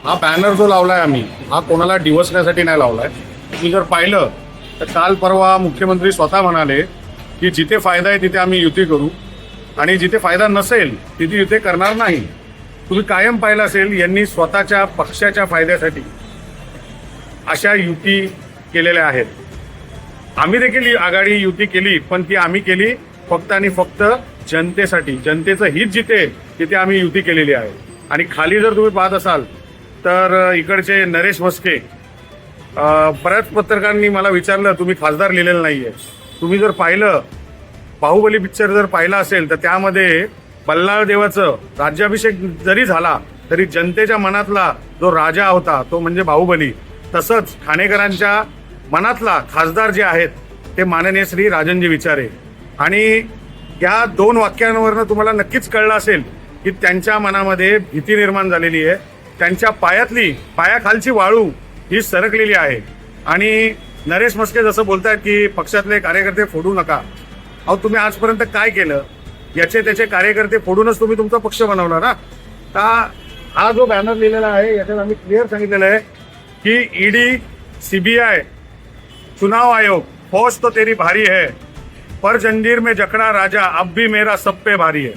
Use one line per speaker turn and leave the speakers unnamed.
हा बॅनर जो लावलाय आम्ही, हा कोणाला डिवचण्यासाठी नाही लावलाय. तुम्ही जर पाहिलं तर काल परवा मुख्यमंत्री स्वतः म्हणाले की जिथे फायदा आहे तिथे आम्ही युती करू आणि जिथे फायदा नसेल तिथे युती करणार नाही. तुम्ही कायम पाहिलं असेल, यांनी स्वतःच्या पक्षाच्या फायद्यासाठी अशा युती केलेल्या आहेत. आम्ही देखील आघाडी युती केली, पण ती आम्ही केली फक्त आणि फक्त जनतेसाठी. जनतेचं हित जिथे तिथे आम्ही युती केलेली आहे. आणि खाली जर तुम्ही पाहत असाल तर इकडचे नरेश म्हस्के, बऱ्याच पत्रकारांनी मला विचारलं तुम्ही खासदार लिहिलेलं नाहीये. तुम्ही जर पाहिलं, बाहुबली पिक्चर जर पाहिला असेल तर त्यामध्ये बल्लाळ देवाचं राज्याभिषेक जरी झाला तरी जनतेच्या मनातला जो राजा होता तो म्हणजे बाहुबली. तसंच ठाणेकरांच्या मनातला खासदार जे आहेत ते माननीय श्री राजनजी विचारे. आणि या दोन वाक्यांवरनं तुम्हाला नक्कीच कळलं असेल की त्यांच्या मनामध्ये भीती निर्माण झालेली आहे. त्यांच्या पायाखालची वाळू ही सरकलेली आहे. आणि नरेश म्हस्के जसं बोलतायत की पक्षातले कार्यकर्ते फोडू नका. अहो, तुम्ही आजपर्यंत काय केलं? याचे त्याचे कार्यकर्ते फोडूनच तुम्ही तुमचा पक्ष बनवला ना. हा जो बॅनर लिहिलेला आहे याच्यात आम्ही क्लिअर सांगितलेलं आहे की ईडी, सीबीआय, चुनाव आयोग, फौज तो तेरी भारी है, पर जंजीर में जकड़ा राजा अब भी मेरा सब पे भारी है.